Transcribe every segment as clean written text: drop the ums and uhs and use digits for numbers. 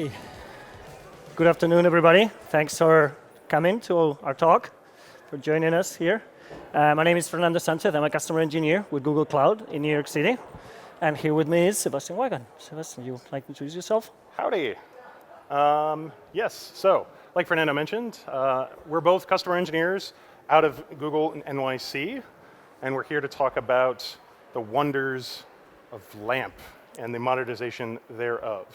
Okay. Good afternoon, everybody. Thanks for coming to our talk, for joining us here. My name is Fernando Sanchez. I'm a customer engineer with Google Cloud in New York City. And here with me is Sebastian Wagan. Sebastian, you would like to introduce yourself? Howdy. Yes, so like Fernando mentioned, we're both customer engineers out of Google NYC, and we're here to talk about the wonders of LAMP and the modernization thereof.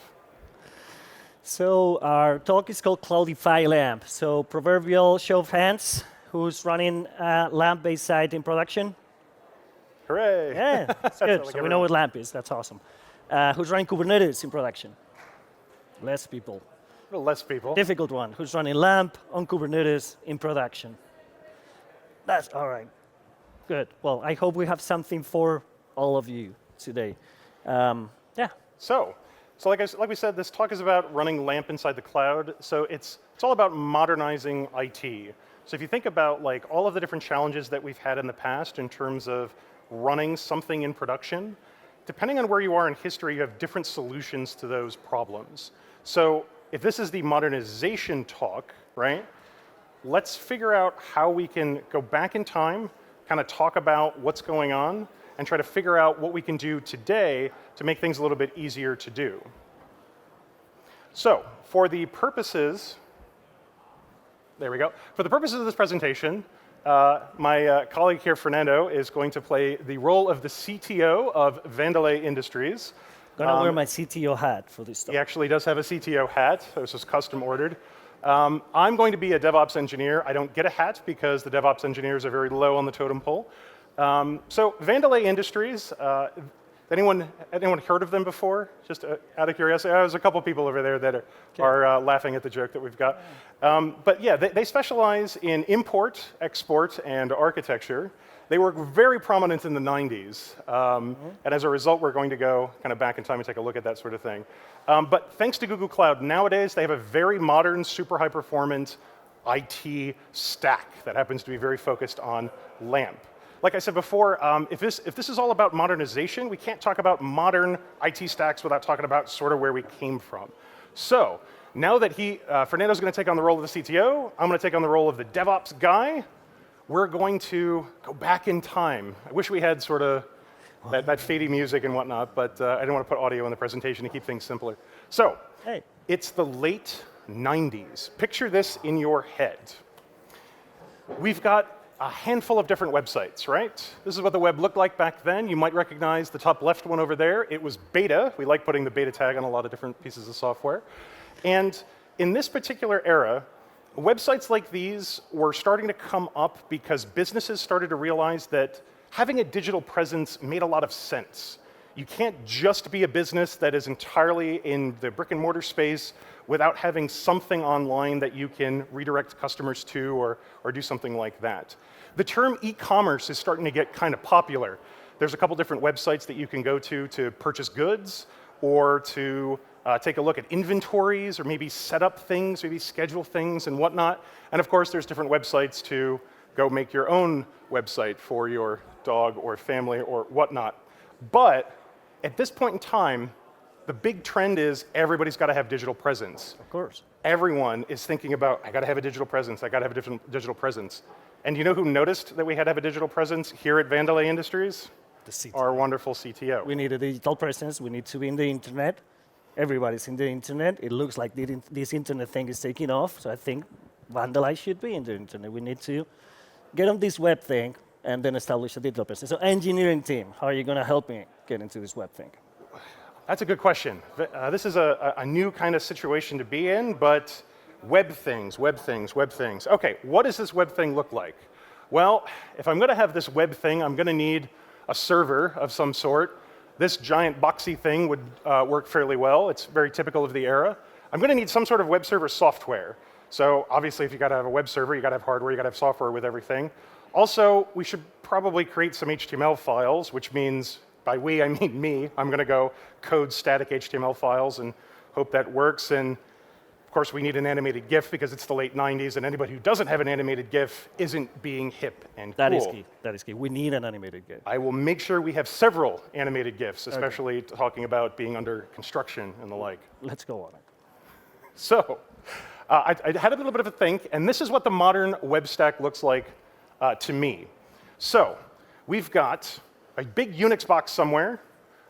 So our talk is called Cloudify LAMP. So proverbial show of hands, who's running a LAMP-based site in production? Hooray! Yeah, that's good. Like so we know what LAMP is. That's awesome. Who's running Kubernetes in production? Less people. A little less people. Difficult one. Who's running LAMP on Kubernetes in production? That's all right. Good. Well, I hope we have something for all of you today. Yeah. So like we said, this talk is about running LAMP inside the cloud. So it's all about modernizing IT. So if you think about like all of the different challenges that we've had in the past in terms of running something in production, depending on where you are in history, you have different solutions to those problems. So if this is the modernization talk, right, let's figure out how we can go back in time, kind of talk about what's going on, and try to figure out what we can do today to make things a little bit easier to do. So for the purposes, there we go. For the purposes of this presentation, my colleague here, Fernando, is going to play the role of the CTO of Vandelay Industries. I'm going to wear my CTO hat for this stuff. He actually does have a CTO hat. This was custom ordered. I'm going to be a DevOps engineer. I don't get a hat because the DevOps engineers are very low on the totem pole. So Vandelay Industries, anyone heard of them before? Just out of curiosity, there's a couple people over there that are laughing at the joke that we've got. But yeah, they specialize in import, export, and architecture. They were very prominent in the 90s, and as a result, we're going to go kind of back in time and take a look at that sort of thing. But thanks to Google Cloud, nowadays they have a very modern, super high-performant IT stack that happens to be very focused on LAMP. Like I said before, if this is all about modernization, we can't talk about modern IT stacks without talking about sort of where we came from. So now that Fernando's going to take on the role of the CTO, I'm going to take on the role of the DevOps guy. We're going to go back in time. I wish we had sort of that fadey music and whatnot, but I didn't want to put audio in the presentation to keep things simpler. So it's the late 90s. Picture this in your head. We've got a handful of different websites, right? This is what the web looked like back then. You might recognize the top left one over there. It was beta. We like putting the beta tag on a lot of different pieces of software. And in this particular era, websites like these were starting to come up because businesses started to realize that having a digital presence made a lot of sense. You can't just be a business that is entirely in the brick and mortar space without having something online that you can redirect customers to or do something like that. The term e-commerce is starting to get kind of popular. There's a couple different websites that you can go to purchase goods or to take a look at inventories or maybe set up things, maybe schedule things and whatnot. And of course, there's different websites to go make your own website for your dog or family or whatnot. But at this point in time, the big trend is everybody's got to have digital presence. Of course. Everyone is thinking about, I got to have a digital presence, I got to have a digital presence. And you know who noticed that we had to have a digital presence here at Vandelay Industries? The CTO. Our wonderful CTO. We need a digital presence. We need to be in the internet. Everybody's in the internet. It looks like this internet thing is taking off. So I think Vandelay should be in the internet. We need to get on this web thing and then establish a digital presence. So engineering team, how are you going to help me get into this web thing? That's a good question. This is a new kind of situation to be in, but web things. Okay, what does this web thing look like? Well, if I'm going to have this web thing, I'm going to need a server of some sort. This giant boxy thing would work fairly well. It's very typical of the era. I'm going to need some sort of web server software. So obviously, if you got to have a web server, you got to have hardware, you got to have software with everything. Also, we should probably create some HTML files, which means, by we, I mean me. I'm going to go code static HTML files and hope that works. And of course, we need an animated GIF because it's the late 90s, and anybody who doesn't have an animated GIF isn't being hip and cool. That is key. That is key. We need an animated GIF. I will make sure we have several animated GIFs, especially talking about being under construction and the like. Let's go on it. So I had a little bit of a think, and this is what the modern web stack looks like to me. So we've got a big Unix box somewhere.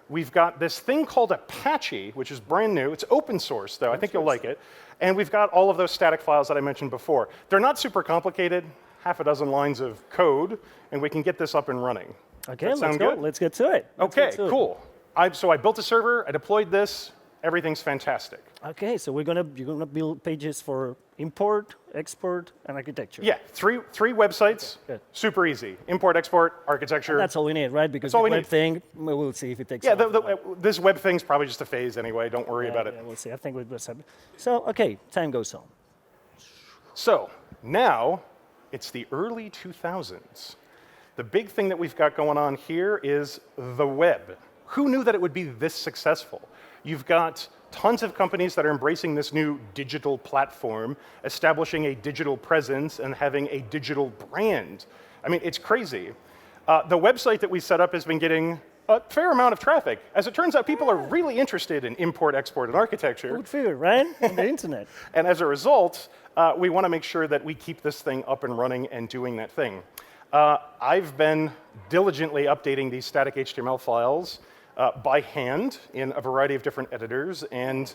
We've got this thing called Apache, which is brand new. It's open source, though. I think you'll like it. And we've got all of those static files that I mentioned before. They're not super complicated, half a dozen lines of code, and we can get this up and running. Okay, let's go. Let's get to it. Okay, cool. So I built a server. I deployed this. Everything's fantastic. Okay, so you're gonna build pages for import, export, and architecture. Yeah, three websites. Good. Super easy. Import, export, architecture. And that's all we need, right? Because all the we web need. thing, we'll see if it takes Yeah, off. this web thing's probably just a phase anyway. Don't worry about it. Yeah, we'll see. I think we'll just have. So, okay, time goes on. So now it's the early 2000s. The big thing that we've got going on here is the web. Who knew that it would be this successful? You've got tons of companies that are embracing this new digital platform, establishing a digital presence and having a digital brand. I mean, it's crazy. The website that we set up has been getting a fair amount of traffic. As it turns out, people are really interested in import, export, and architecture. Good figure, right? On the internet. And as a result, we want to make sure that we keep this thing up and running and doing that thing. I've been diligently updating these static HTML files by hand in a variety of different editors, and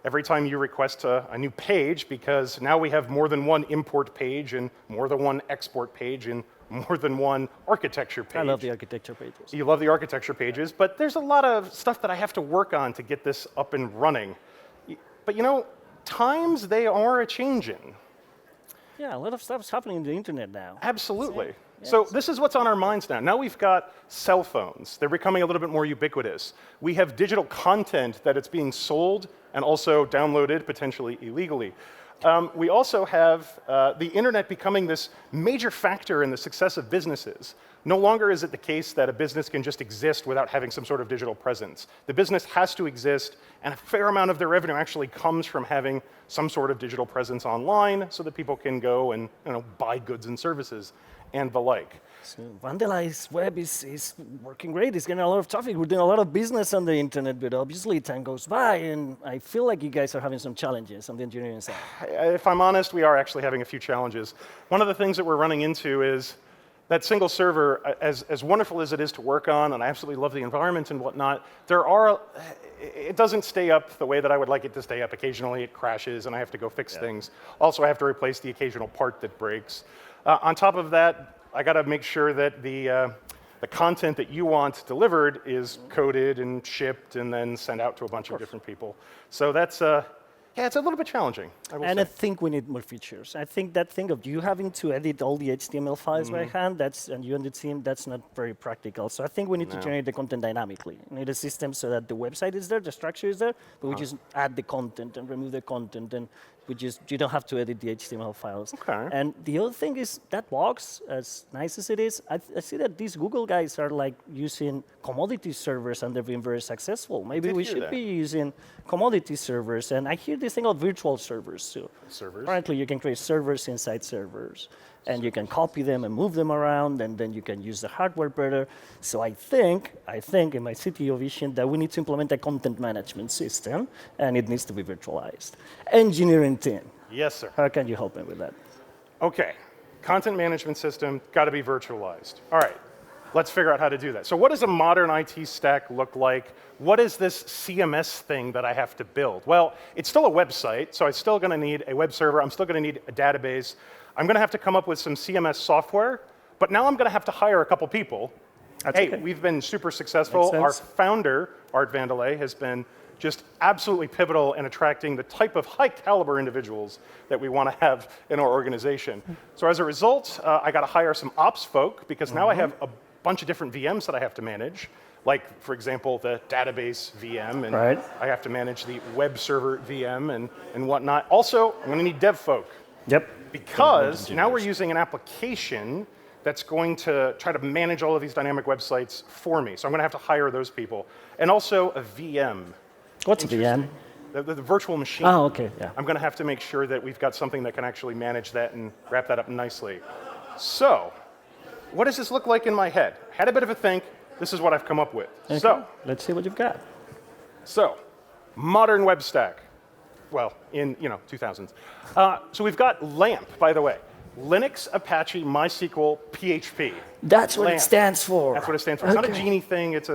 every time you request a new page, because now we have more than one import page and more than one export page and more than one architecture page. I love the architecture pages. You love the architecture pages, but there's a lot of stuff that I have to work on to get this up and running. But you know, times they are a-changing. Yeah, a lot of stuff's happening on the internet now. Absolutely. Yes. So this is what's on our minds now. Now we've got cell phones. They're becoming a little bit more ubiquitous. We have digital content that it's being sold and also downloaded, potentially illegally. We also have the internet becoming this major factor in the success of businesses. No longer is it the case that a business can just exist without having some sort of digital presence. The business has to exist, and a fair amount of their revenue actually comes from having some sort of digital presence online so that people can go and buy goods and services and the like. So Vandalized web is working great. It's getting a lot of traffic. We're doing a lot of business on the internet, but obviously time goes by, and I feel like you guys are having some challenges on the engineering side. If I'm honest, we are actually having a few challenges. One of the things that we're running into is that single server, as wonderful as it is to work on, and I absolutely love the environment and whatnot, it doesn't stay up the way that I would like it to stay up. Occasionally it crashes and I have to go fix things. Also, I have to replace the occasional part that breaks. On top of that, I got to make sure that the content that you want delivered is coded and shipped and then sent out to a bunch of different people. So that's, it's a little bit challenging, I will say. I think we need more features. I think that thing of you having to edit all the HTML files by hand, and you and the team, that's not very practical. So I think we need to generate the content dynamically. We need a system so that the website is there, the structure is there, but we just add the content and remove the content, and you don't have to edit the HTML files. Okay. And the other thing is that box, as nice as it is, I see that these Google guys are like using commodity servers and they've been very successful. Maybe we should be using commodity servers. And I hear this thing of virtual servers too. Servers? Apparently you can create servers inside servers. And you can copy them and move them around, and then you can use the hardware better. So I think in my CTO vision that we need to implement a content management system, and it needs to be virtualized. Engineering team. Yes, sir. How can you help me with that? Okay, content management system, got to be virtualized. All right, let's figure out how to do that. So what does a modern IT stack look like? What is this CMS thing that I have to build? Well, it's still a website, so I'm still going to need a web server. I'm still going to need a database. I'm going to have to come up with some CMS software, but now I'm going to have to hire a couple people. We've been super successful. Our founder, Art Vandelay, has been just absolutely pivotal in attracting the type of high caliber individuals that we want to have in our organization. So as a result, I got to hire some ops folk, because now I have a bunch of different VMs that I have to manage. Like, for example, the database VM, and I have to manage the web server VM and whatnot. Also, I'm going to need dev folk. Yep. Because now we're using an application that's going to try to manage all of these dynamic websites for me. So I'm going to have to hire those people. And also a VM. What's a VM? The virtual machine. Oh, okay, yeah. I'm going to have to make sure that we've got something that can actually manage that and wrap that up nicely. So, what does this look like in my head? Had a bit of a think. This is what I've come up with. Okay. So, let's see what you've got. So, modern web stack. well, in 2000s. So we've got LAMP, by the way, Linux+Apache+MySQL+PHP. That's what LAMP. it stands for. That's what it stands for. It's not a genie thing. It's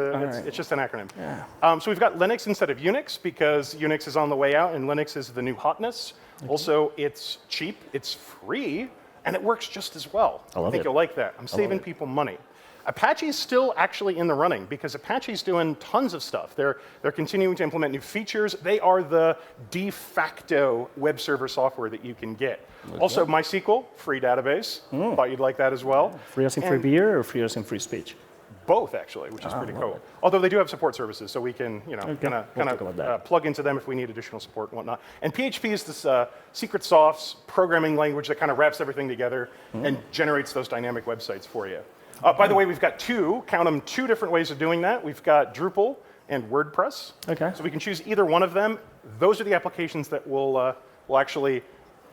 just an acronym. Yeah. So we've got Linux instead of Unix because Unix is on the way out and Linux is the new hotness. Okay. Also, it's cheap, it's free, and it works just as well. I think you'll like that. I'm saving people money. Apache is still actually in the running because Apache's doing tons of stuff. They're continuing to implement new features. They are the de facto web server software that you can get. Okay. Also, MySQL, free database. Thought you'd like that as well. Yeah. Free as in free beer or free as in free speech? Both, actually, which is pretty cool. Although they do have support services, so we can, kind of plug into them if we need additional support and whatnot. And PHP is this secret sauce programming language that kind of wraps everything together and generates those dynamic websites for you. By the way, we've got two different ways of doing that. We've got Drupal and WordPress. Okay. So we can choose either one of them. Those are the applications that will actually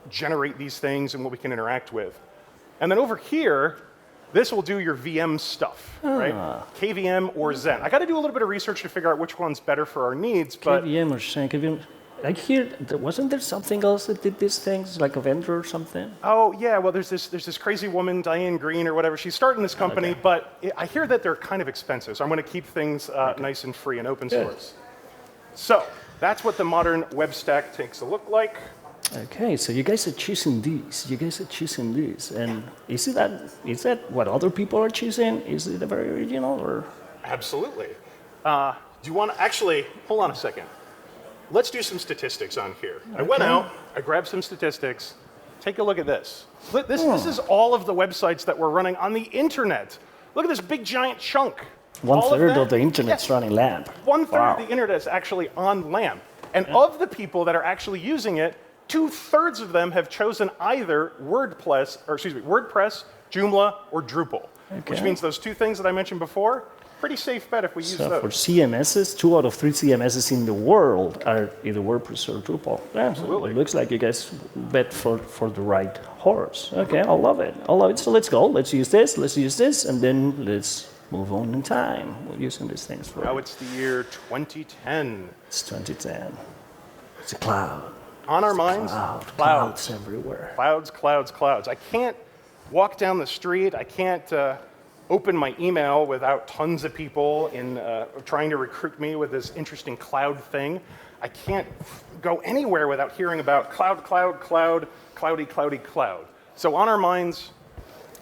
generate these things and what we can interact with. And then over here, this will do your VM stuff, right? KVM or Zen. I got to do a little bit of research to figure out which one's better for our needs. But KVM or Zen, KVM. I hear, wasn't there something else that did these things, like a vendor or something? Oh yeah, well there's this crazy woman, Diane Green or whatever. She's starting this company, but I hear that they're kind of expensive. So I'm going to keep things nice and free and open source. So that's what the modern web stack takes a look like. Okay, so you guys are choosing these. And is that what other people are choosing? Is it very original or? Absolutely. Do you want to actually, hold on a second. Let's do some statistics on here. Okay. I went out, I grabbed some statistics. Take a look at this. This is all of the websites that we're running on the internet. Look at this big giant chunk. 1/3 of the internet's running LAMP. 1/3 of the internet is actually on LAMP. And of the people that are actually using it, 2/3 of them have chosen either WordPress, Joomla, or Drupal. Which means those two things that I mentioned before, pretty safe bet if we use those. For CMSs, 2 out of 3 CMSs in the world are either WordPress or Drupal. Yeah, absolutely. It looks like you guys bet for the right horse. Okay, I love it. So let's go. Let's use this, and then let's move on in time using these things. Now it's the year 2010. It's 2010. It's a cloud. On our minds, clouds everywhere. Clouds. I can't walk down the street. I can't open my email without tons of people trying to recruit me with this interesting cloud thing. I can't go anywhere without hearing about cloudy. So on our minds,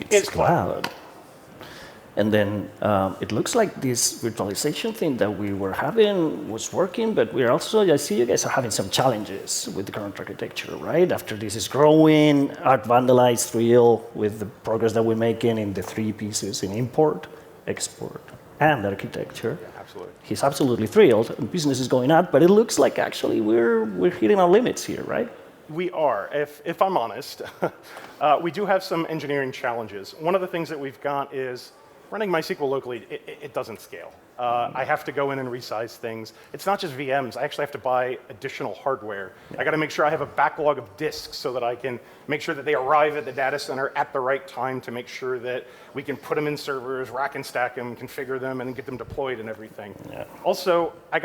it's cloud. And then it looks like this virtualization thing that we were having was working, but I see you guys are having some challenges with the current architecture, right? After this is growing, Art vandalized thrilled with the progress that we're making in the 3 pieces in import, export, and architecture. Yeah, absolutely. He's absolutely thrilled, and business is going up, but it looks like actually we're hitting our limits here, right? We are, if I'm honest. We do have some engineering challenges. One of the things that we've got is running MySQL locally, it doesn't scale. I have to go in and resize things. It's not just VMs. I actually have to buy additional hardware. I got to make sure I have a backlog of disks so that I can make sure that they arrive at the data center at the right time to make sure that we can put them in servers, rack and stack them, configure them, and get them deployed and everything. Yeah. Also, I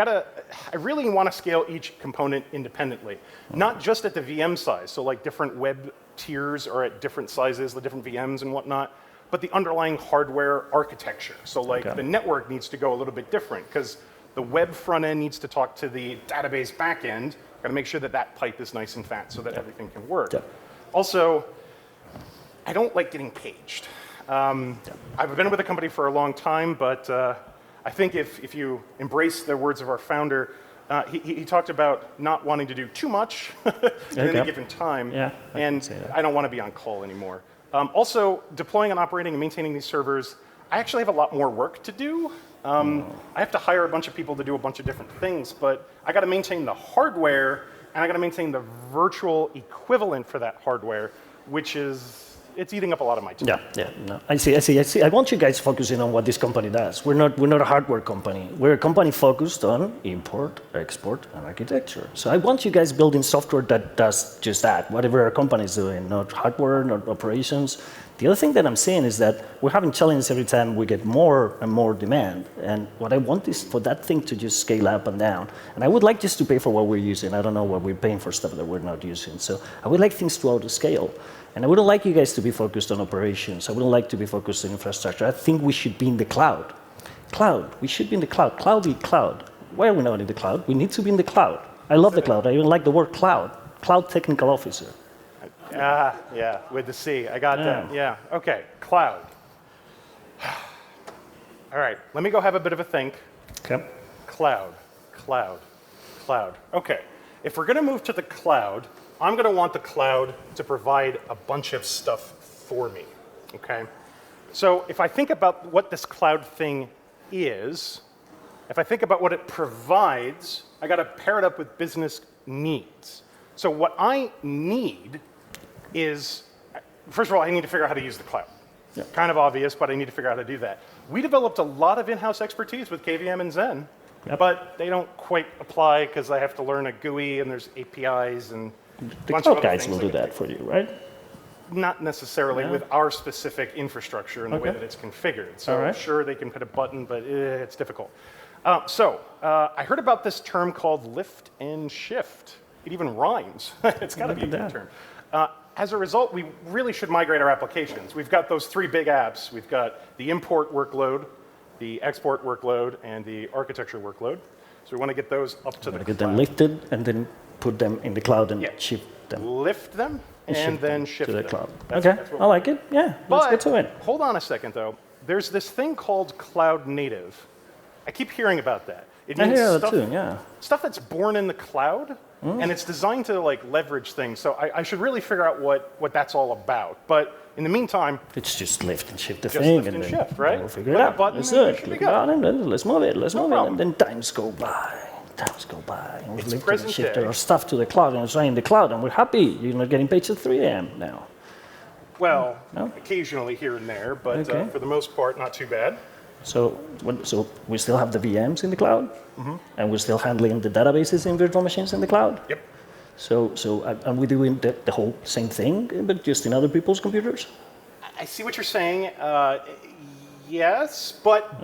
really want to scale each component independently, not just at the VM size. So like different web tiers are at different sizes, the different VMs and whatnot, but the underlying hardware architecture. So like the network needs to go a little bit different because the web front end needs to talk to the database back end. Got to make sure that that pipe is nice and fat so that everything can work. Also, I don't like getting paged. I've been with the company for a long time, but I think if you embrace the words of our founder, he talked about not wanting to do too much in any given time, and I don't want to be on call anymore. Also, deploying and operating and maintaining these servers, I actually have a lot more work to do. I have to hire a bunch of people to do a bunch of different things, but I got to maintain the hardware, and I got to maintain the virtual equivalent for that hardware, which is, it's eating up a lot of my time. No. I see. I want you guys focusing on what this company does. We're not a hardware company. We're a company focused on import, export, and architecture. So I want you guys building software that does just that, whatever our company is doing, not hardware, not operations, The other thing that I'm seeing is that we're having challenges every time we get more and more demand. And what I want is for that thing to just scale up and down. And I would like just to pay for what we're using. I don't know what we're paying for stuff that we're not using. So I would like things to auto-scale. And I wouldn't like you guys to be focused on operations. I wouldn't like to be focused on infrastructure. I think we should be in the cloud. Cloud, we should be in the cloud. Cloud. Why are we not in the cloud? We need to be in the cloud. I love the cloud. I even like the word cloud. Cloud technical officer. Yeah, with the C. I got that. Yeah. Okay, cloud. All right, let me go have a bit of a think. Okay. Cloud. Okay, if we're going to move to the cloud, I'm going to want the cloud to provide a bunch of stuff for me. Okay? So if I think about what this cloud thing is, if I think about what it provides, I got to pair it up with business needs. So what I need is, first of all, I need to figure out how to use the cloud. Yeah. Kind of obvious, but I need to figure out how to do that. We developed a lot of in-house expertise with KVM and Zen, but they don't quite apply because I have to learn a GUI and there's APIs and a bunch of other guys things will do that for you, right? Not necessarily with our specific infrastructure and the way that it's configured. So sure, they can put a button, but it's difficult. I heard about this term called lift and shift. It even rhymes. It's got to be a good term. As a result, we really should migrate our applications. We've got those three big apps. We've got the import workload, the export workload, and the architecture workload. So we want to get those up to the cloud. Get them lifted and then put them in the cloud and shift them. Lift them and then shift to the them. cloud. Okay, I like it. Yeah, let's get to it. Hold on a second, though. There's this thing called cloud native. I keep hearing about that. It means stuff that's born in the cloud, and it's designed to like leverage things. So I should really figure out what that's all about. But in the meantime, it's just lift and shift the thing, lift and shift, right? We'll figure it out. Let's do it. Click on it, let's move it, and then times go by. And we've lifted and shifted our stuff to the cloud, and it's running in the cloud, and we're happy. You're not getting paid till 3 a.m. now. Well, occasionally here and there, but for the most part, not too bad. So we still have the VMs in the cloud, and we're still handling the databases in virtual machines in the cloud. Yep. And we're doing the whole same thing, but just in other people's computers. I see what you're saying. Yes, but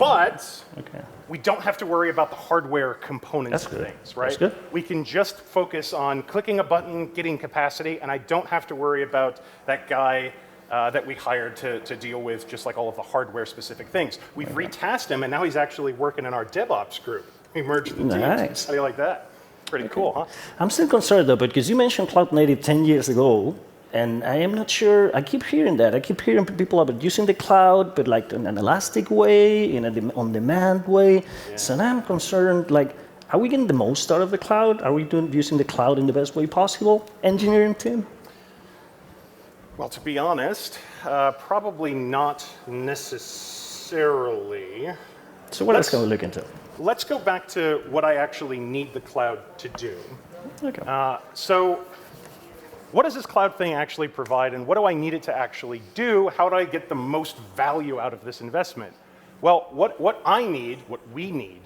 we don't have to worry about the hardware components of things, right? That's good. We can just focus on clicking a button, getting capacity, and I don't have to worry about that guy that we hired to deal with just like all of the hardware-specific things. We've retasked him, and now he's actually working in our DevOps group. We merged the teams. How do you like that? Pretty cool, huh? I'm still concerned, though, because you mentioned cloud native 10 years ago, and I am not sure. I keep hearing that. I keep hearing people about using the cloud, but like in an elastic way, in an on-demand way. Yeah. So now I'm concerned, like, are we getting the most out of the cloud? Are we using the cloud in the best way possible, engineering team? Well, to be honest, probably not necessarily. So what else can we look into? Let's go back to what I actually need the cloud to do. Okay. So what does this cloud thing actually provide, and what do I need it to actually do? How do I get the most value out of this investment? Well, what we need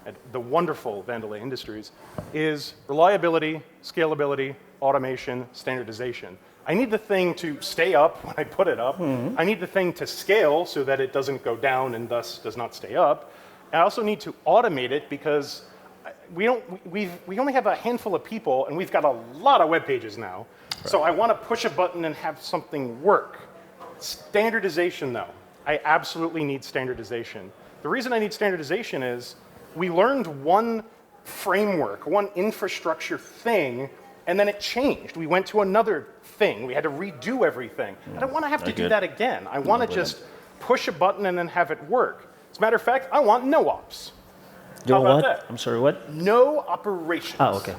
at the wonderful Vandelay Industries is reliability, scalability, automation, standardization. I need the thing to stay up when I put it up. I need the thing to scale so that it doesn't go down and thus does not stay up. I also need to automate it because we only have a handful of people, and we've got a lot of web pages now. Right. So I want to push a button and have something work. Standardization, though. I absolutely need standardization. The reason I need standardization is we learned one framework, one infrastructure thing, and then it changed. We went to another thing. We had to redo everything. I don't want to have to do that again. I want to just push a button and then have it work. As a matter of fact, I want no ops. You want what? That? I'm sorry, what? No operations. Oh, okay.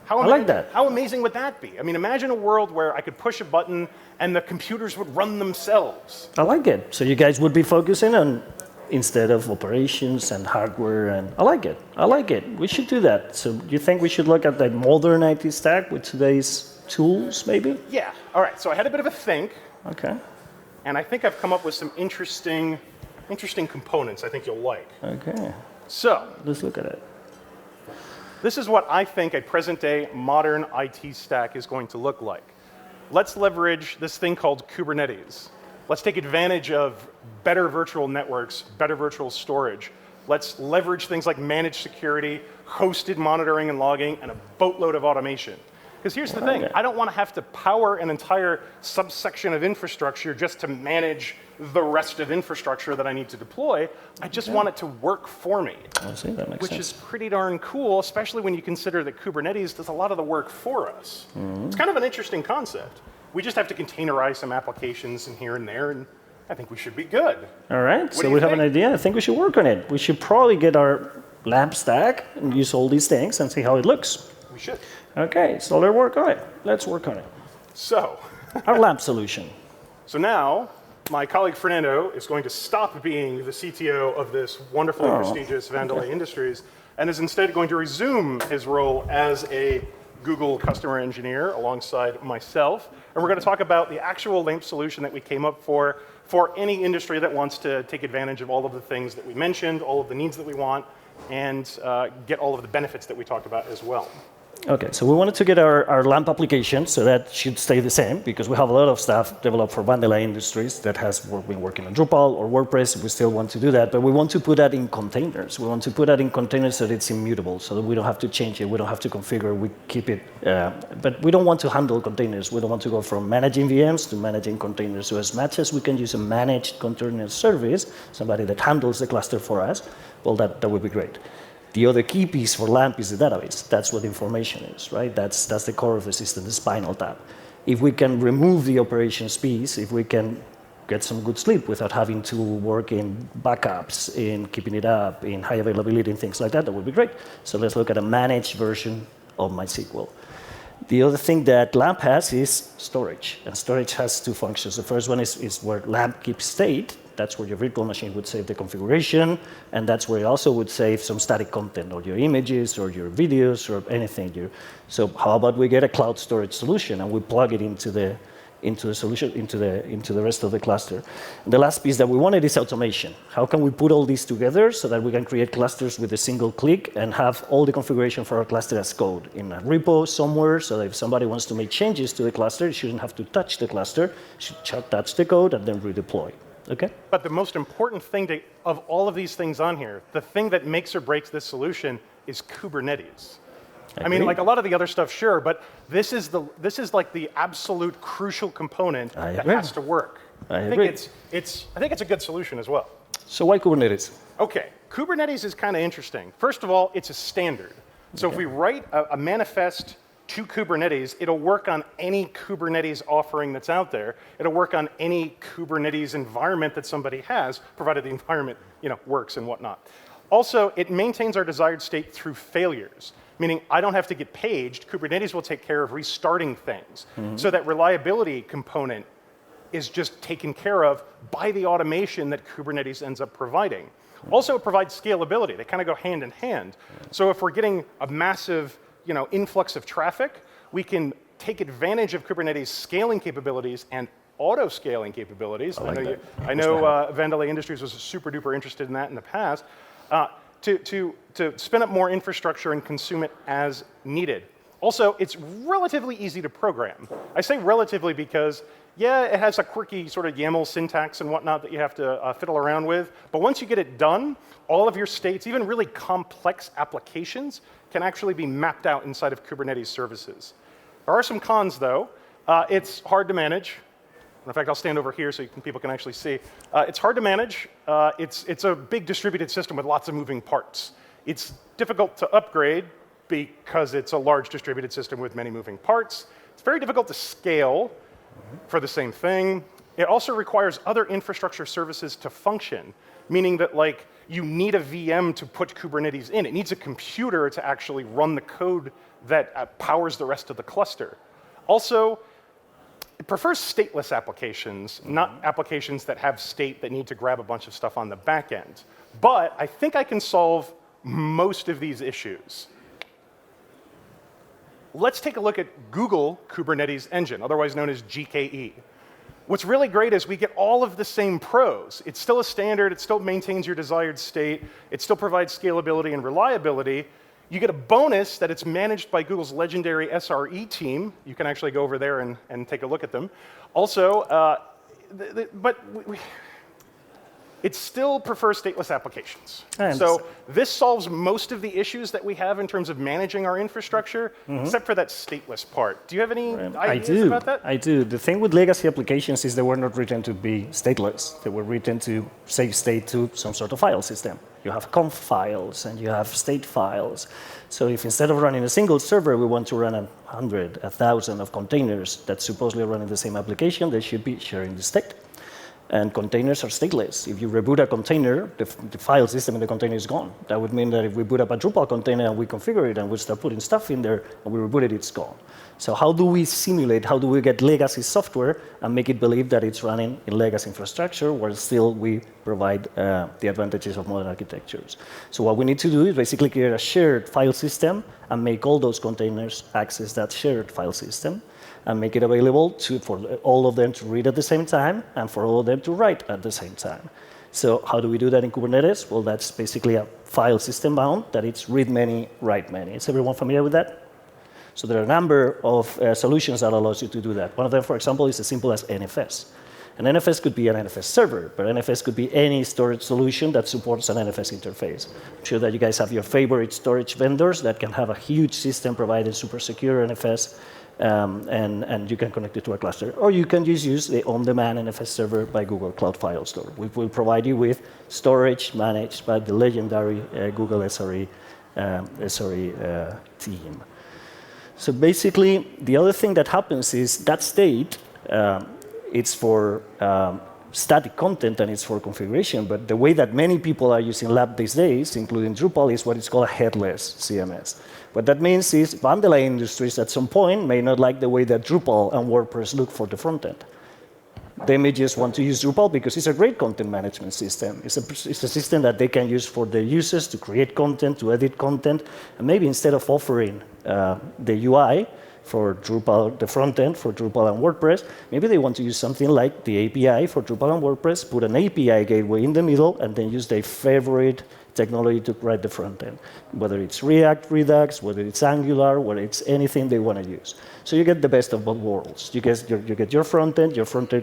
I like that. How amazing would that be? I mean, imagine a world where I could push a button and the computers would run themselves. I like it. So you guys would be focusing on, instead of operations and hardware, and I like it. I like it. We should do that. So you think we should look at the modern IT stack with today's tools, maybe? Yeah. All right. So I had a bit of a think. Okay. And I think I've come up with some interesting components I think you'll like. Okay. So let's look at it. This is what I think a present-day modern IT stack is going to look like. Let's leverage this thing called Kubernetes. Let's take advantage of better virtual networks, better virtual storage. Let's leverage things like managed security, hosted monitoring and logging, and a boatload of automation. Because here's the thing, I don't want to have to power an entire subsection of infrastructure just to manage the rest of infrastructure that I need to deploy. I just want it to work for me. I see, that makes which sense. is pretty darn cool, especially when you consider that Kubernetes does a lot of the work for us. It's kind of an interesting concept. We just have to containerize some applications in here and there, and I think we should be good. All right, What so do you we have an think? idea. I think we should work on it. We should probably get our lab stack and use all these things and see how it looks. We should. Okay, so let's work on it. Let's work on it. So, Our lab solution. so now, my colleague Fernando is going to stop being the CTO of this wonderfully prestigious Vandelay Industries and is instead going to resume his role as a Google customer engineer alongside myself. And we're going to talk about the actual LAMP solution that we came up for any industry that wants to take advantage of all of the things that we mentioned, all of the needs that we want, and get all of the benefits that we talked about as well. Okay, so we wanted to get our LAMP application, so that should stay the same, because we have a lot of stuff developed for Vandelay Industries that has been working on Drupal or WordPress. We still want to do that, but we want to put that in containers. We want to put that in containers so that it's immutable, so that we don't have to change it, we don't have to configure, we keep it. But we don't want to handle containers. We don't want to go from managing VMs to managing containers. So as much as we can use a managed container service, somebody that handles the cluster for us, well, that would be great. The other key piece for LAMP is the database. That's what information is, right? That's the core of the system, the spinal tap. If we can remove the operations piece, if we can get some good sleep without having to work in backups, in keeping it up, in high availability and things like that, that would be great. So let's look at a managed version of MySQL. The other thing that LAMP has is storage, and storage has two functions. The first one is where LAMP keeps state. That's where your virtual machine would save the configuration, and that's where it also would save some static content, or your images, or your videos, or anything. So how about we get a cloud storage solution, and we plug it into the solution, into the rest of the cluster. And the last piece that we wanted is automation. How can we put all these together so that we can create clusters with a single click and have all the configuration for our cluster as code in a repo somewhere, so that if somebody wants to make changes to the cluster, it shouldn't have to touch the cluster, it should touch the code and then redeploy. Okay? But the most important thing of all of these things on here, the thing that makes or breaks this solution is Kubernetes. I mean, like a lot of the other stuff, sure, but this is like the absolute crucial component that has to work. I think it's a good solution as well. So why Kubernetes? Okay, Kubernetes is kind of interesting. First of all, it's a standard. So if we write a manifest to Kubernetes, it'll work on any Kubernetes offering that's out there. It'll work on any Kubernetes environment that somebody has, provided the environment, works and whatnot. Also, it maintains our desired state through failures, meaning I don't have to get paged. Kubernetes will take care of restarting things. So that reliability component is just taken care of by the automation that Kubernetes ends up providing. Also, it provides scalability. They kind of go hand in hand. So if we're getting a massive influx of traffic, we can take advantage of Kubernetes scaling capabilities and auto-scaling capabilities. I know Vandelay Industries was super duper interested in that in the past, to spin up more infrastructure and consume it as needed. Also, it's relatively easy to program. I say relatively because, yeah, it has a quirky sort of YAML syntax and whatnot that you have to fiddle around with, but once you get it done, all of your states, even really complex applications, can actually be mapped out inside of Kubernetes services. There are some cons, though. It's hard to manage. In fact, I'll stand over here so people can actually see. It's hard to manage. It's a big distributed system with lots of moving parts. It's difficult to upgrade because it's a large distributed system with many moving parts. It's very difficult to scale for the same thing. It also requires other infrastructure services to function, meaning that you need a VM to put Kubernetes in. It needs a computer to actually run the code that powers the rest of the cluster. Also, it prefers stateless applications, not applications that have state that need to grab a bunch of stuff on the back end. But I think I can solve most of these issues. Let's take a look at Google Kubernetes Engine, otherwise known as GKE. What's really great is we get all of the same pros. It's still a standard, it still maintains your desired state, it still provides scalability and reliability. You get a bonus that it's managed by Google's legendary SRE team. You can actually go over there and take a look at them. Also, but it still prefers stateless applications. And so this solves most of the issues that we have in terms of managing our infrastructure, except for that stateless part. Do you have any ideas about that? I do. The thing with legacy applications is they were not written to be stateless. They were written to save state to some sort of file system. You have conf files and you have state files. So if instead of running a single server, we want to run 100, 1,000 of containers that supposedly run in the same application, they should be sharing the state. And containers are stateless. If you reboot a container, the file system in the container is gone. That would mean that if we boot up a Drupal container and we configure it and we start putting stuff in there and we reboot it, it's gone. So how do we simulate, how do we get legacy software and make it believe that it's running in legacy infrastructure while still we provide the advantages of modern architectures? So what we need to do is basically create a shared file system and make all those containers access that shared file system, and make it available for all of them to read at the same time and for all of them to write at the same time. So how do we do that in Kubernetes? Well, that's basically a file system bound that it's read many, write many. Is everyone familiar with that? So there are a number of solutions that allows you to do that. One of them, for example, is as simple as NFS. An NFS could be an NFS server, but NFS could be any storage solution that supports an NFS interface. I'm sure that you guys have your favorite storage vendors that can have a huge system providing super secure NFS, and you can connect it to a cluster. Or you can just use the on-demand NFS server by Google Cloud File Store. We will provide you with storage managed by the legendary Google SRE team. So basically, the other thing that happens is that state, it's for static content and it's for configuration, but the way that many people are using lab these days, including Drupal, is what is called a headless CMS. What that means is underlying industries at some point may not like the way that Drupal and WordPress look for the front end. They may just want to use Drupal because it's a great content management system. It's a system that they can use for their users to create content, to edit content, and maybe instead of offering the UI for Drupal, the front end for Drupal and WordPress, maybe they want to use something like the API for Drupal and WordPress, put an API gateway in the middle, and then use their favorite technology to write the front end, whether it's React, Redux, whether it's Angular, whether it's anything they want to use. So you get the best of both worlds. You get your front end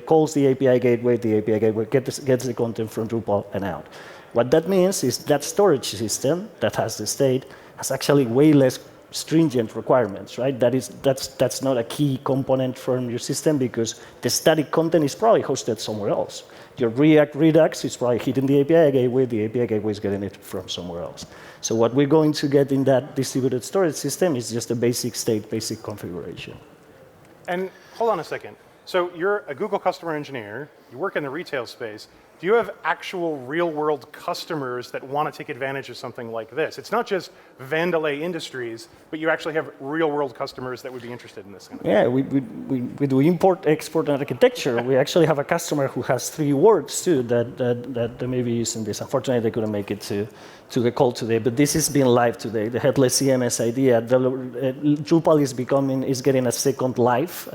calls the API gateway gets the content from Drupal and out. What that means is that storage system that has the state has actually way less stringent requirements, right? That's not a key component from your system because the static content is probably hosted somewhere else. Your React Redux is probably hitting the API gateway is getting it from somewhere else. So what we're going to get in that distributed storage system is just a basic state, basic configuration. And hold on a second. So you're a Google customer engineer, you work in the retail space. Do you have actual real-world customers that want to take advantage of something like this? It's not just Vandelay Industries, but you actually have real-world customers that would be interested in this kind of thing. Yeah, we do import, export, and architecture. We actually have a customer who has 3 words, too, that they may be using this. Unfortunately, they couldn't make it to the call today, but this is being live today. The Headless CMS idea, Drupal is getting a second life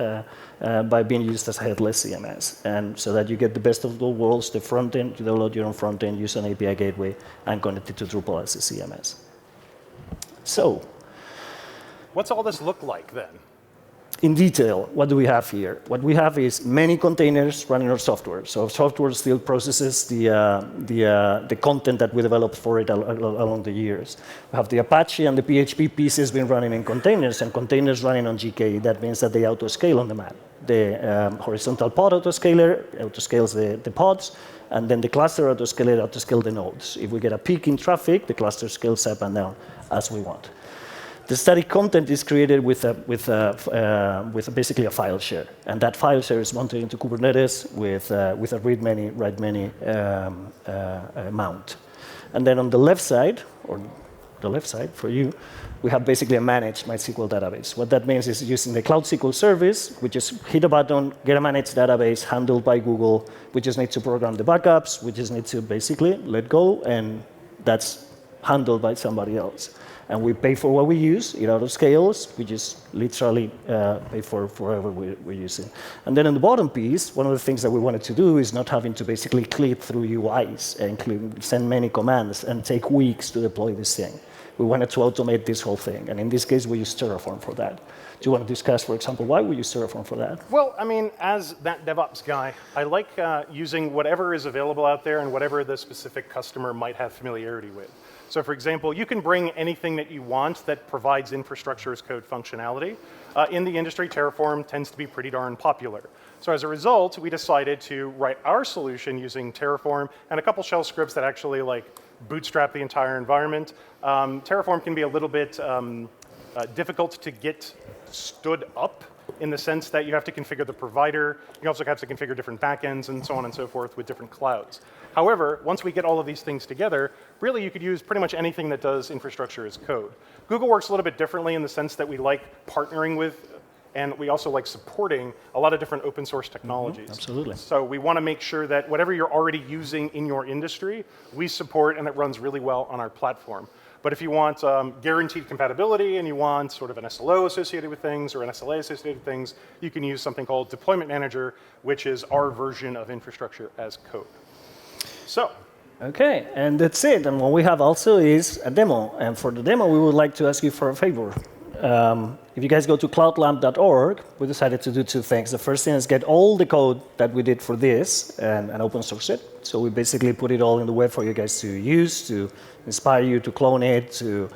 by being used as a Headless CMS. And so that you get the best of both worlds, the front end, you download your own front end, use an API gateway, and connect it to Drupal as a CMS. So, what's all this look like then? In detail, what do we have here? What we have is many containers running our software. So our software still processes the content that we developed for it along the years. We have the Apache and the PHP pieces been running in containers, and containers running on GKE. That means that they auto-scale on demand. The horizontal pod autoscaler autoscales the pods, and then the cluster autoscaler autoscales the nodes. If we get a peak in traffic, the cluster scales up and down as we want. The static content is created with basically a file share, and that file share is mounted into Kubernetes with a read many, write many mount. And then on the left side, or the left side for you, we have basically a managed MySQL database. What that means is using the Cloud SQL service, we just hit a button, get a managed database handled by Google. We just need to program the backups. We just need to basically let go, and that's handled by somebody else. And we pay for what we use. It auto-scales. We just literally pay for whatever we're using. And then in the bottom piece, one of the things that we wanted to do is not having to basically click through UIs and send many commands and take weeks to deploy this thing. We wanted to automate this whole thing. And in this case, we use Terraform for that. Do you want to discuss, for example, why we use Terraform for that? Well, I mean, as that DevOps guy, I like using whatever is available out there and whatever the specific customer might have familiarity with. So for example, you can bring anything that you want that provides infrastructure as code functionality. In the industry, Terraform tends to be pretty darn popular. So as a result, we decided to write our solution using Terraform and a couple shell scripts that actually like bootstrap the entire environment. Terraform can be a little bit difficult to get stood up in the sense that you have to configure the provider. You also have to configure different backends and so on and so forth with different clouds. However, once we get all of these things together, really you could use pretty much anything that does infrastructure as code. Google works a little bit differently in the sense that we like partnering with, and we also like supporting a lot of different open source technologies. Absolutely. So we want to make sure that whatever you're already using in your industry, we support and it runs really well on our platform. But if you want guaranteed compatibility and you want sort of an SLO associated with things or an SLA associated with things, you can use something called Deployment Manager, which is our version of infrastructure as code. So. Okay, and that's it. And what we have also is a demo. And for the demo, we would like to ask you for a favor. If you guys go to cloudlamp.org, we decided to do two things. The first thing is get all the code that we did for this and open source it. So we basically put it all in the web for you guys to use, to inspire you to clone it, to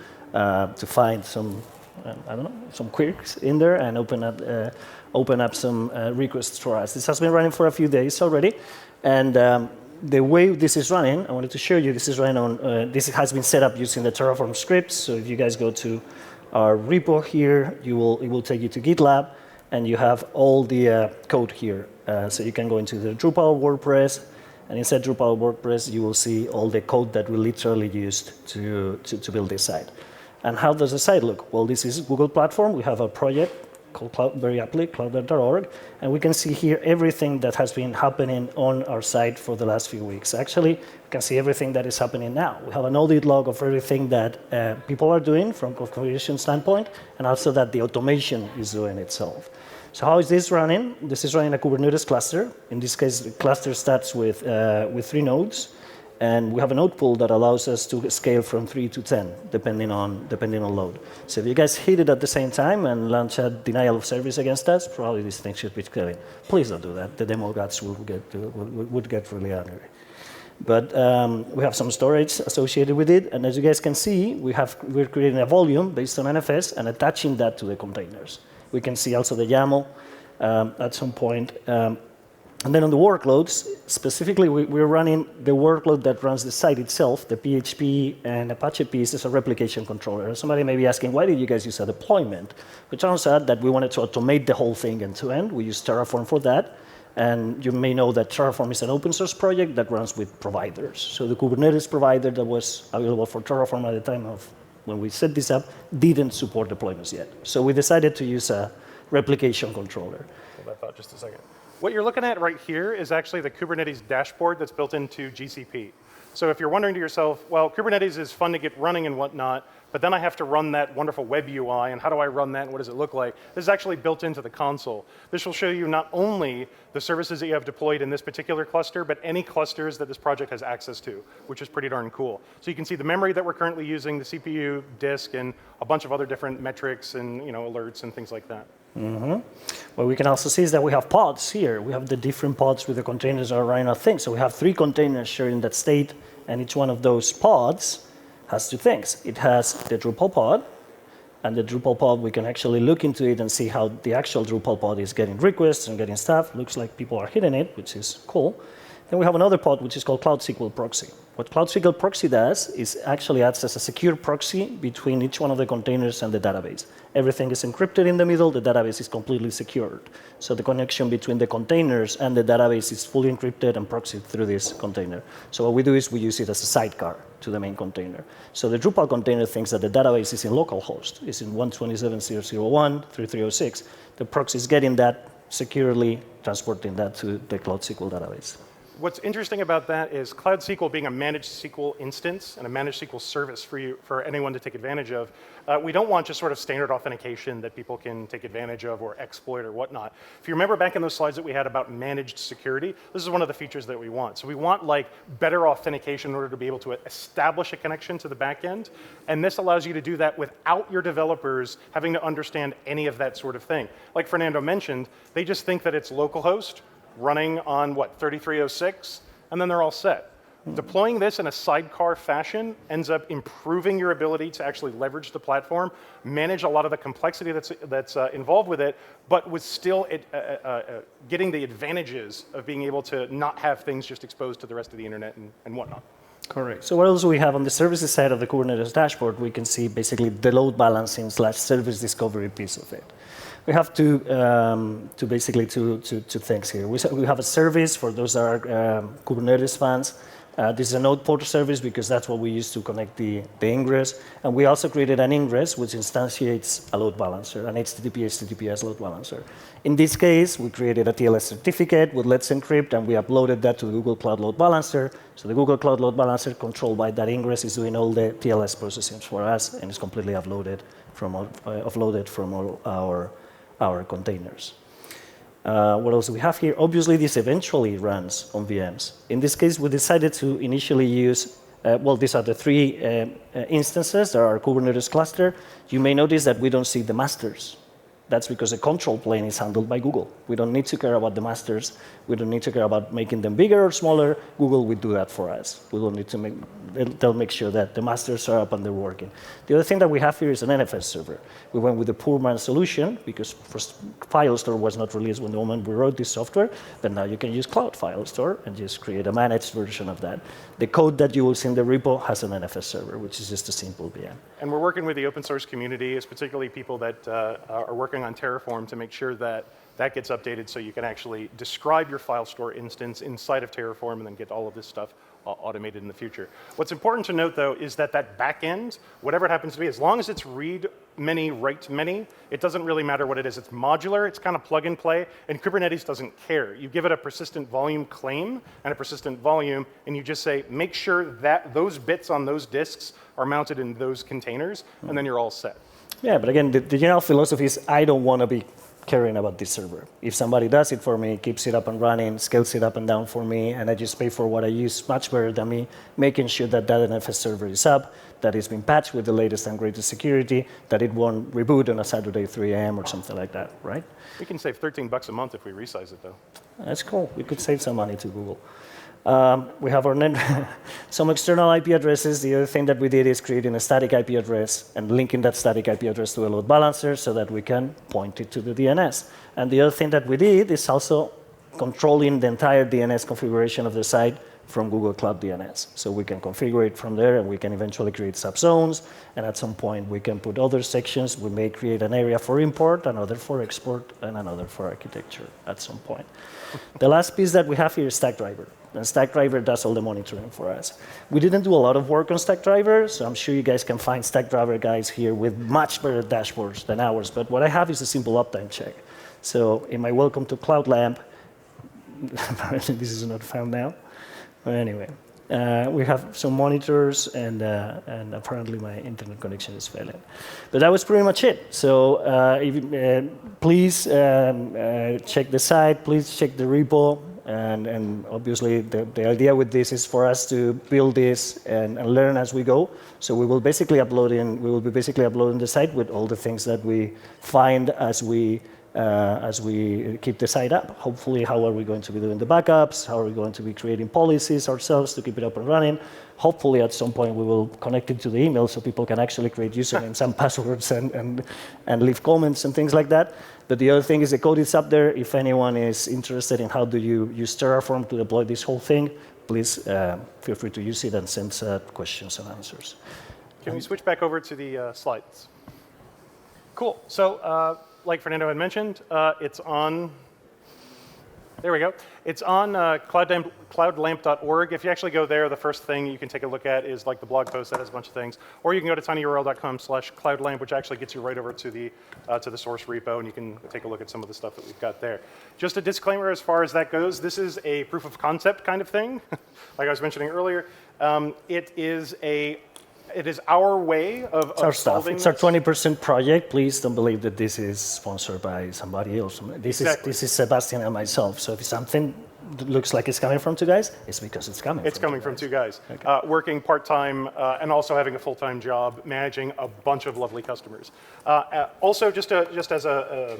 find some, I don't know, some quirks in there and open up some requests for us. This has been running for a few days already. And the way this is running, I wanted to show you, this is running on, this has been set up using the Terraform scripts. So if you guys go to our repo here, it will take you to GitLab, and you have all the code here. So you can go into the Drupal WordPress, and inside Drupal WordPress, you will see all the code that we literally used to build this site. And how does the site look? Well, this is Google Platform. We have a project called very aptly, cloud.org, and we can see here everything that has been happening on our site for the last few weeks. Actually, we can see everything that is happening now. We have an audit log of everything that people are doing from configuration standpoint, and also that the automation is doing itself. So how is this running? This is running a Kubernetes cluster. In this case, the cluster starts with 3 nodes. And we have a node pool that allows us to scale from 3 to 10, depending on load. So if you guys hit it at the same time and launch a denial of service against us, probably this thing should be scaling. Please don't do that. The demo gods would get really angry. But we have some storage associated with it. And as you guys can see, we're creating a volume based on NFS and attaching that to the containers. We can see also the YAML at some point. And then on the workloads, specifically, we're running the workload that runs the site itself, the PHP and Apache piece is a replication controller. Somebody may be asking, why did you guys use a deployment? It turns out that we wanted to automate the whole thing end to end. We use Terraform for that. And you may know that Terraform is an open source project that runs with providers. So the Kubernetes provider that was available for Terraform at the time of when we set this up didn't support deployments yet. So we decided to use a replication controller. Hold that thought just a second. What you're looking at right here is actually the Kubernetes dashboard that's built into GCP. So if you're wondering to yourself, well, Kubernetes is fun to get running and whatnot, but then I have to run that wonderful web UI, and how do I run that, and what does it look like? This is actually built into the console. This will show you not only the services that you have deployed in this particular cluster, but any clusters that this project has access to, which is pretty darn cool. So you can see the memory that we're currently using, the CPU, disk, and a bunch of other different metrics and alerts and things like that. Mm-hmm. What we can also see is that we have pods here. We have the different pods with the containers that are running our thing. So we have 3 containers sharing that state, and each one of those pods has 2 things. It has the Drupal pod, and the Drupal pod, we can actually look into it and see how the actual Drupal pod is getting requests and getting stuff. Looks like people are hitting it, which is cool. Then we have another pod, which is called CloudSQL proxy. What CloudSQL proxy does is actually acts as a secure proxy between each one of the containers and the database. Everything is encrypted in the middle. The database is completely secured. So the connection between the containers and the database is fully encrypted and proxied through this container. So what we do is we use it as a sidecar to the main container. So the Drupal container thinks that the database is in localhost. It's in 127.0.0.1.3.3.0.6. The proxy is getting that securely, transporting that to the CloudSQL database. What's interesting about that is Cloud SQL being a managed SQL instance and a managed SQL service for anyone to take advantage of. We don't want just sort of standard authentication that people can take advantage of or exploit or whatnot. If you remember back in those slides that we had about managed security, this is one of the features that we want. So we want like better authentication in order to be able to establish a connection to the backend, and this allows you to do that without your developers having to understand any of that sort of thing. Like Fernando mentioned, they just think that it's localhost running on, what, 3306, and then they're all set. Deploying this in a sidecar fashion ends up improving your ability to actually leverage the platform, manage a lot of the complexity that's involved with it, but with still getting the advantages of being able to not have things just exposed to the rest of the internet and whatnot. Correct. So what else do we have on the services side of the Kubernetes dashboard? We can see basically the load balancing / service discovery piece of it. We have two things here. We have a service for those that are Kubernetes fans. This is a node port service because that's what we use to connect the ingress. And we also created an ingress which instantiates a load balancer, an HTTP/HTTPS load balancer. In this case, we created a TLS certificate with Let's Encrypt, and we uploaded that to the Google Cloud Load Balancer. So the Google Cloud Load Balancer, controlled by that ingress, is doing all the TLS processing for us, and it's completely offloaded from all our containers. What else do we have here? Obviously, this eventually runs on VMs. In this case, we decided to initially use, these are the three instances. There are Kubernetes cluster. You may notice that we don't see the masters. That's because the control plane is handled by Google. We don't need to care about the masters. We don't need to care about making them bigger or smaller. Google will do that for us. We don't need to they'll make sure that the masters are up and they're working. The other thing that we have here is an NFS server. We went with the poor man solution because first file store was not released when the moment we wrote this software, but now you can use Cloud File Store and just create a managed version of that. The code that you will see in the repo has an NFS server, which is just a simple VM. And we're working with the open source community, particularly people that are working on Terraform to make sure that that gets updated so you can actually describe your file store instance inside of Terraform and then get all of this stuff automated in the future. What's important to note, though, is that that backend, whatever it happens to be, as long as it's read many, write many, it doesn't really matter what it is. It's modular, it's kind of plug and play, and Kubernetes doesn't care. You give it a persistent volume claim and a persistent volume, and you just say, make sure that those bits on those disks are mounted in those containers, and then you're all set. Yeah, but again, the general philosophy is I don't want to be caring about this server. If somebody does it for me, keeps it up and running, scales it up and down for me, and I just pay for what I use much better than me, making sure that that NFS server is up, that it's been patched with the latest and greatest security, that it won't reboot on a Saturday 3 a.m. or something like that, right? We can save $13 a month if we resize it, though. That's cool. We could save some money to Google. We have some external IP addresses. The other thing that we did is creating a static IP address and linking that static IP address to a load balancer so that we can point it to the DNS. And the other thing that we did is also controlling the entire DNS configuration of the site from Google Cloud DNS. So we can configure it from there, and we can eventually create subzones. And at some point, we can put other sections. We may create an area for import, another for export, and another for architecture at some point. The last piece that we have here is Stackdriver. And Stackdriver does all the monitoring for us. We didn't do a lot of work on Stackdriver, so I'm sure you guys can find Stackdriver guys here with much better dashboards than ours. But what I have is a simple uptime check. So in my welcome to Cloud Lamp, apparently this is not found now. But anyway, we have some monitors, and apparently my internet connection is failing. But that was pretty much it. So please check the site, please check the repo. And obviously, the idea with this is for us to build this and learn as we go. So we will be basically uploading the site with all the things that we find as we keep the site up. Hopefully, how are we going to be doing the backups? How are we going to be creating policies ourselves to keep it up and running? Hopefully, at some point, we will connect it to the email so people can actually create usernames and passwords and leave comments and things like that. But the other thing is the code is up there. If anyone is interested in how do you use Terraform to deploy this whole thing, please feel free to use it and send questions and answers. Can we switch back over to the slides? Cool. So like Fernando had mentioned, it's on There we go. It's on cloudlamp.org. If you actually go there, the first thing you can take a look at is like the blog post that has a bunch of things. Or you can go to tinyurl.com/cloudlamp, which actually gets you right over to the source repo, and you can take a look at some of the stuff that we've got there. Just a disclaimer as far as that goes, this is a proof of concept kind of thing, like I was mentioning earlier. It is our way of solving this. It's our 20% project. Please don't believe that this is sponsored by somebody else. This is Sebastian and myself. So if something looks like it's coming from two guys, it's because it's coming. It's coming from two guys, okay. Working part-time and also having a full-time job, managing a bunch of lovely customers. Also, just as a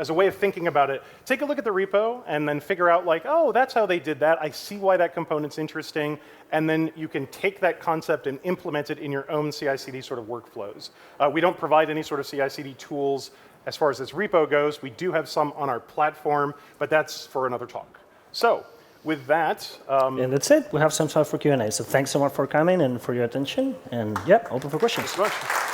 way of thinking about it, take a look at the repo and then figure out like, oh, that's how they did that. I see why that component's interesting. And then you can take that concept and implement it in your own CI/CD sort of workflows. We don't provide any sort of CI/CD tools as far as this repo goes. We do have some on our platform, but that's for another talk. So with that... and that's it. We have some time for Q&A. So thanks so much for coming and for your attention. And yeah, open for questions. Thanks so much.